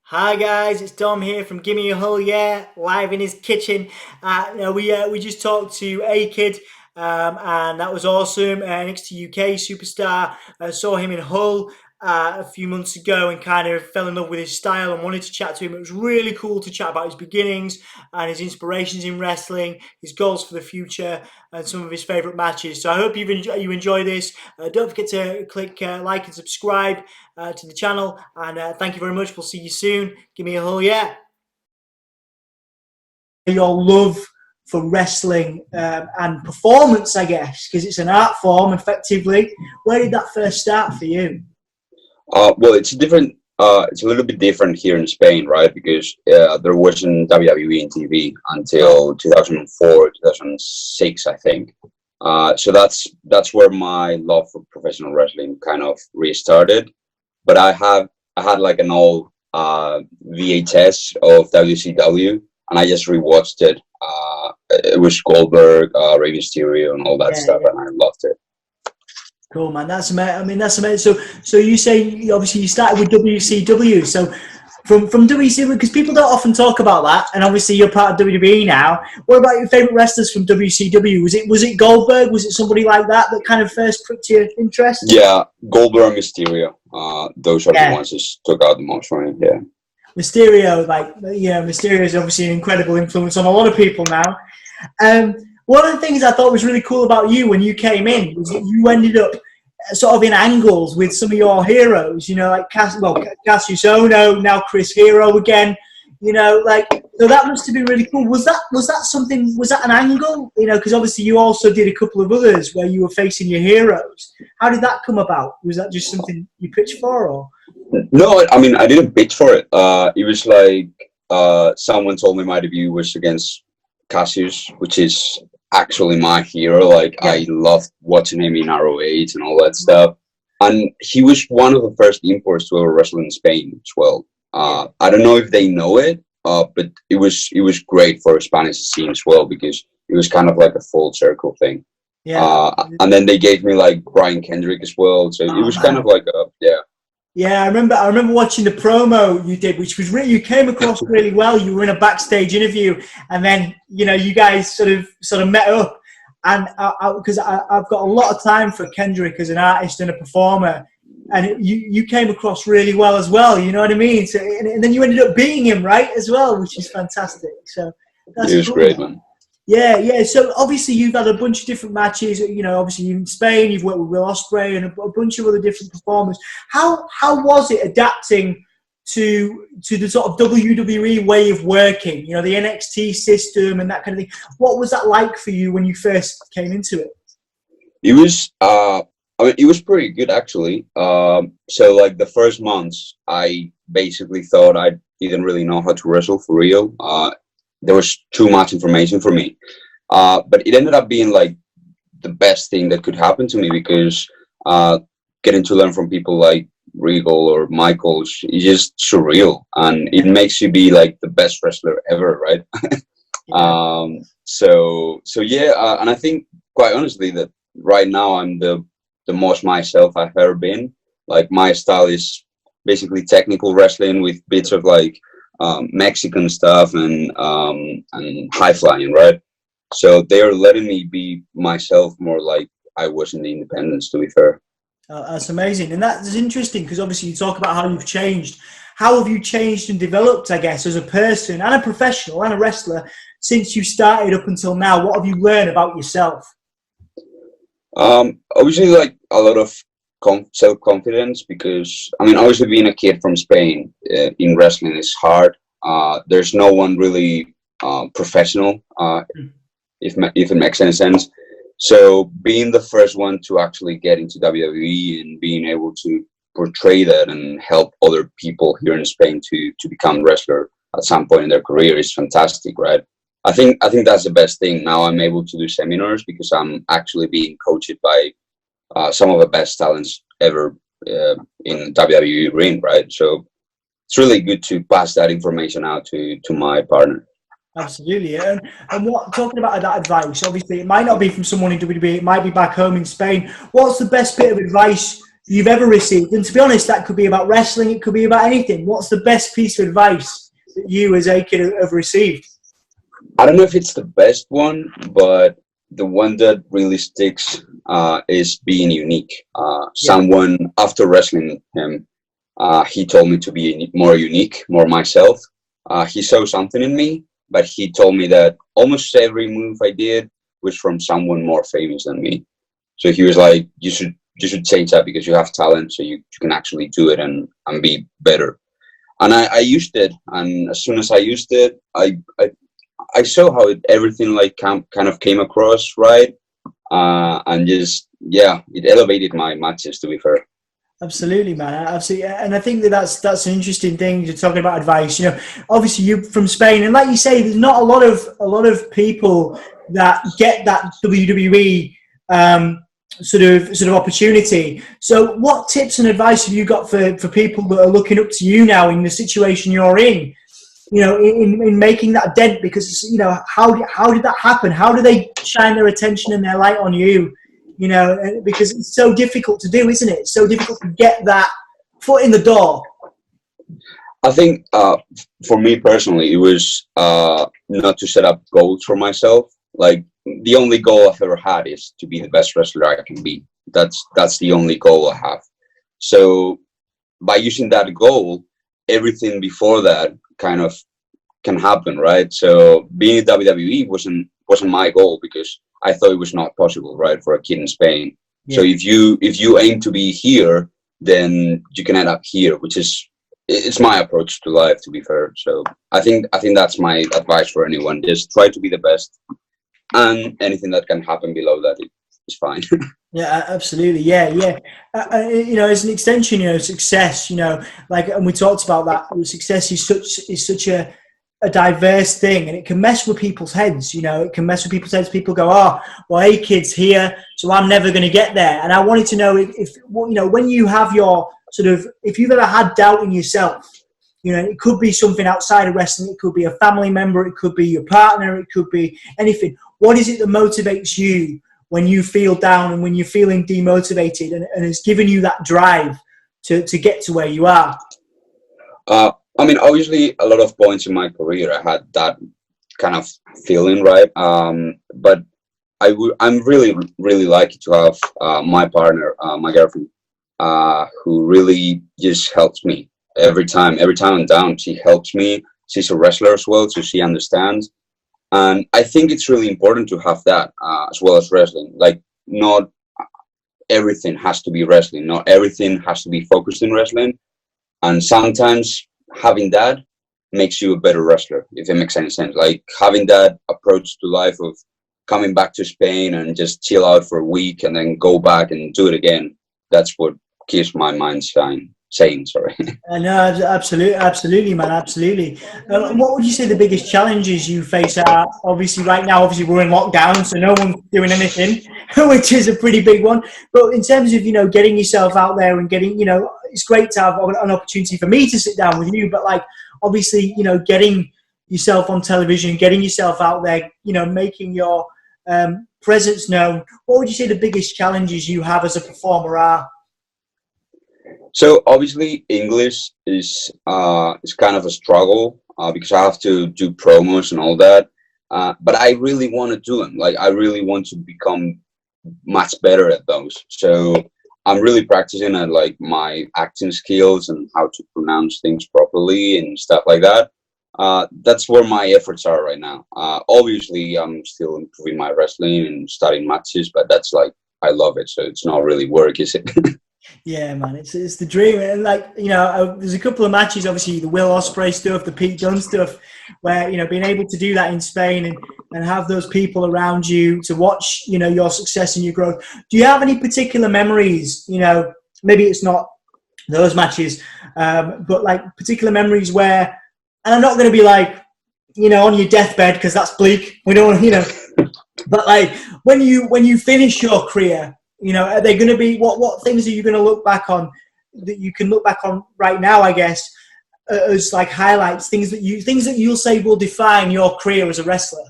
Hi guys, it's Dom here from Gimme A Hull Yeah, live in his kitchen. We just talked to A Kid, and that was awesome. NXT UK superstar. Saw him in Hull a few months ago and kind of fell in love with his style and wanted to chat to him. It was really cool to chat about his beginnings and his inspirations in wrestling, his goals for the future, and some of his favourite matches. So I hope you enjoy this. Don't forget to click like and subscribe to the channel, and thank you very much. We'll see you soon. Give me a hull yeah. Your love for wrestling and performance, I guess, because it's an art form, effectively. Where did that first start for you? Well, it's different. It's a little bit different here in Spain, right? Because there wasn't WWE in TV until 2004, 2006, I think. So that's where my love for professional wrestling kind of restarted. But I had like an old VHS of WCW, and I just rewatched it. It was Goldberg, Rey Mysterio, and all that stuff, and I loved it. Cool, man. That's amazing. I mean, that's amazing. So you say obviously you started with WCW. So from WCW, because people don't often talk about that, and obviously you're part of WWE now. What about your favorite wrestlers from WCW? Was it Goldberg? Was it somebody like that kind of first pricked your interest? Yeah, Goldberg and Mysterio. Those are the ones that stuck out the most for me. Yeah. Mysterio, Mysterio is obviously an incredible influence on a lot of people now. One of the things I thought was really cool about you when you came in was that you ended up sort of in angles with some of your heroes, like Cassius Ohno, now Chris Hero again, so that must have been really cool. Was that an angle? Because obviously you also did a couple of others where you were facing your heroes. How did that come about? Was that just something you pitched for, or? No, I mean, I didn't pitch for it. It was like someone told me my debut was against Cassius, which is actually my hero. I loved watching him in ROH and all that stuff. And he was one of the first imports to ever wrestle in Spain as well. I don't know if they know it, but it was great for Spanish scene as well, because it was kind of like a full circle thing. Yeah. And then they gave me like Brian Kendrick as well, so it was kind of like Yeah, I remember watching the promo you did, which was really, you came across really well. You were in a backstage interview, and then you guys sort of met up, and because I've got a lot of time for Kendrick as an artist and a performer, and you came across really well as well. You know what I mean? So, and then you ended up beating him, right, as well, which is fantastic. So that's it was great, man. Yeah. So obviously you've had a bunch of different matches. Obviously in Spain you've worked with Will Ospreay and a bunch of other different performers. How was it adapting to the sort of WWE way of working? The NXT system and that kind of thing. What was that like for you when you first came into it? It was. It was pretty good actually. So like the first months, I basically thought I didn't really know how to wrestle for real. There was too much information for me, but it ended up being like the best thing that could happen to me, because getting to learn from people like Regal or Michael is just surreal, and it makes you be like the best wrestler ever, right? And I think quite honestly that right now I'm the most myself I've ever been. Like my style is basically technical wrestling with bits of like Mexican stuff and high flying, right? So they are letting me be myself more like I was in the independents, to be fair. That's amazing. And that's interesting, because obviously you talk about how you've changed. How have you changed and developed, I guess, as a person and a professional and a wrestler since you started up until now? What have you learned about yourself? Obviously, like a lot of self-confidence, because obviously being a kid from Spain in wrestling is hard. There's no one really professional, if it makes any sense. So being the first one to actually get into WWE and being able to portray that and help other people here in Spain to become wrestler at some point in their career is fantastic, right? I think that's the best thing. Now I'm able to do seminars because I'm actually being coached by some of the best talents ever in WWE ring, right? So it's really good to pass that information out to my partner. Absolutely. And talking about that advice, obviously it might not be from someone in WWE, it might be back home in Spain. What's the best bit of advice you've ever received? And to be honest, that could be about wrestling. It could be about anything. What's the best piece of advice that you as a kid have received? I don't know if it's the best one, but the one that really sticks is being unique. Someone, after wrestling him, he told me to be more unique, more myself. He saw something in me, but he told me that almost every move I did was from someone more famous than me. So he was like, you should change that because you have talent, so you can actually do it and be better. And I used it, and as soon as I used it, I saw how everything like kind of came across right, and just it elevated my matches. To be fair. Absolutely, man. Absolutely, and I think that's an interesting thing. You're talking about advice. You know, obviously you're from Spain, and like you say, there's not a lot of people that get that WWE sort of opportunity. So, what tips and advice have you got for people that are looking up to you now in the situation you're in? You know, in making that dent, because you know how did that happen? How do they shine their attention and their light on you? You know, because it's so difficult to do, isn't it? It's so difficult to get that foot in the door. I think for me personally, it was not to set up goals for myself. Like the only goal I've ever had is to be the best wrestler I can be. That's the only goal I have. So by using that goal, everything before that kind of can happen, right? So being in WWE wasn't my goal because I thought it was not possible, right, for a kid in Spain. Yeah. So if you aim to be here, then you can end up here, which is it's my approach to life, to be fair. So I think that's my advice for anyone: just try to be the best, and anything that can happen below that is fine. Yeah, absolutely. Yeah. You know, as an extension, you know, success. You know, like, and we talked about that. Success is such a diverse thing, and it can mess with people's heads. You know, it can mess with people's heads. People go, "Oh, well, A kid's here, so I'm never going to get there." And I wanted to know if you know, when you have your sort of, if you've ever had doubt in yourself. You know, it could be something outside of wrestling. It could be a family member. It could be your partner. It could be anything. What is it that motivates you when you feel down and when you're feeling demotivated, and has given you that drive to get to where you are? I mean, obviously, a lot of points in my career, I had that kind of feeling, right? But I'm really, really lucky to have my partner, my girlfriend, who really just helps me every time I'm down. She helps me. She's a wrestler as well, so she understands. And I think it's really important to have that as well as wrestling. Like, not everything has to be wrestling. Not everything has to be focused in wrestling. And sometimes having that makes you a better wrestler, if it makes any sense. Like having that approach to life of coming back to Spain and just chill out for a week and then go back and do it again. That's what keeps my mind sane. Sorry. No, absolutely, man, absolutely. What would you say the biggest challenges you face are? Obviously, right now, obviously we're in lockdown, so no one's doing anything, which is a pretty big one. But in terms of, you know, getting yourself out there and getting, you know, it's great to have an opportunity for me to sit down with you, but like, obviously, you know, getting yourself on television, getting yourself out there, you know, making your presence known. What would you say the biggest challenges you have as a performer are? So obviously English is kind of a struggle because I have to do promos and all that. But I really want to do them. Like I really want to become much better at those. So I'm really practicing at like my acting skills and how to pronounce things properly and stuff like that. That's where my efforts are right now. Obviously I'm still improving my wrestling and starting matches, but that's like, I love it. So it's not really work, is it? Yeah, man, it's the dream. And like, you know, there's a couple of matches, obviously the Will Ospreay stuff, the Pete Dunne stuff, where, you know, being able to do that in Spain and have those people around you to watch, you know, your success and your growth. Do you have any particular memories? You know, maybe it's not those matches, but like particular memories where, and I'm not going to be like, you know, on your deathbed, because that's bleak. We don't, you know, but like when you finish your career, you know, are they going to be, what things are you going to look back on that you can look back on right now, I guess, as like highlights, things that you'll say will define your career as a wrestler?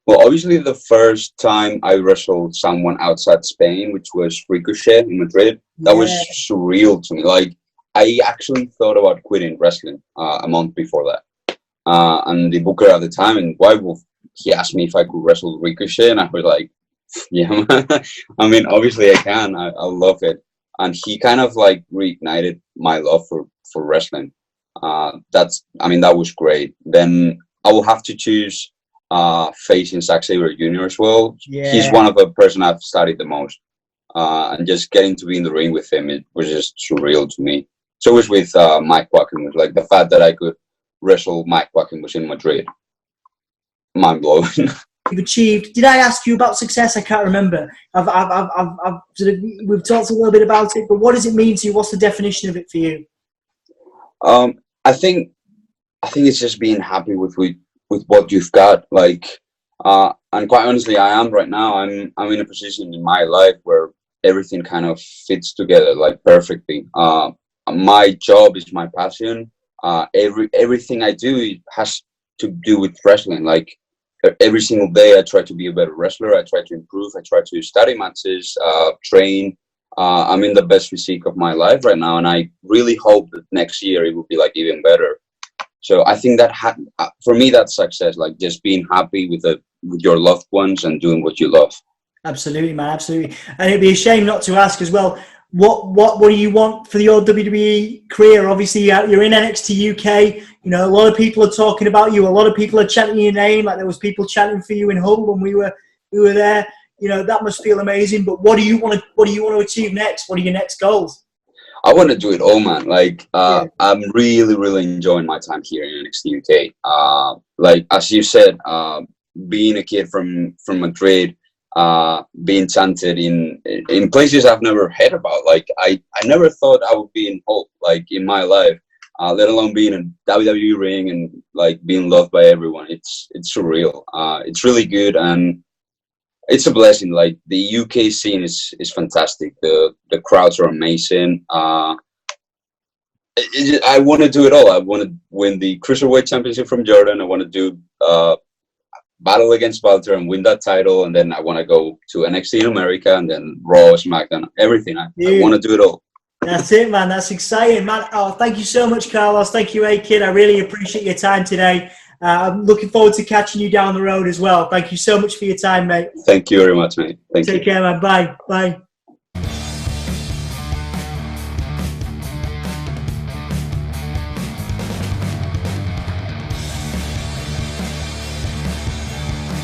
Well, obviously, the first time I wrestled someone outside Spain, which was Ricochet in Madrid, that was Yeah. surreal to me. Like, I actually thought about quitting wrestling a month before that. And the booker at the time, and he asked me if I could wrestle Ricochet, and I was like, yeah, man. I mean, obviously I can. I love it. And he kind of like reignited my love for wrestling. That was great. Then I will have to choose facing Zack Sabre Jr. as well. He's Yeah. one of the person I've studied the most. And just getting to be in the ring with him, it was just surreal to me. So it was with Mike Wacken. Was like the fact that I could wrestle Mike Wacken was in Madrid. Mind blowing. You've achieved. Did I ask you about success? I can't remember. I've sort of, we've talked a little bit about it, but what does it mean to you? What's the definition of it for you? Um, I think it's just being happy with what you've got. Like, and quite honestly, I am right now. I'm in a position in my life where everything kind of fits together like perfectly. My job is my passion. Everything I do has to do with wrestling. Like every single day, I try to be a better wrestler. I try to improve. I try to study matches, train. I'm in the best physique of my life right now, and I really hope that next year it will be like even better. So I think that for me, that's success. Like just being happy with your loved ones and doing what you love. Absolutely, man, absolutely. And it'd be a shame not to ask as well. What do you want for your WWE career? Obviously, you're in NXT UK. You know, a lot of people are talking about you. A lot of people are chanting your name. Like there was people chanting for you in Hull when we were there. You know, that must feel amazing. But what do you want to achieve next? What are your next goals? I want to do it all, man. Like, Yeah. I'm really, really enjoying my time here in NXT UK. Like, as you said, being a kid from Madrid, being chanted in places I've never heard about. Like, I never thought I would be in Hope, like, in my life, let alone being in a WWE ring and, like, being loved by everyone. It's surreal. It's really good, and it's a blessing. Like the UK scene is fantastic. The crowds are amazing. I want to do it all. I want to win the cruiserweight championship from Jordan. I want to do battle against Walter and win that title, and then I want to go to NXT in America, and then Raw, SmackDown, everything. I want to do it all. That's it, man. That's exciting, man. Oh, thank you so much, Carlos. Thank you, A-Kid. I really appreciate your time today. I'm looking forward to catching you down the road as well. Thank you so much for your time, mate. Thank you very much, mate. Thank you. Take care, man. Bye. Bye.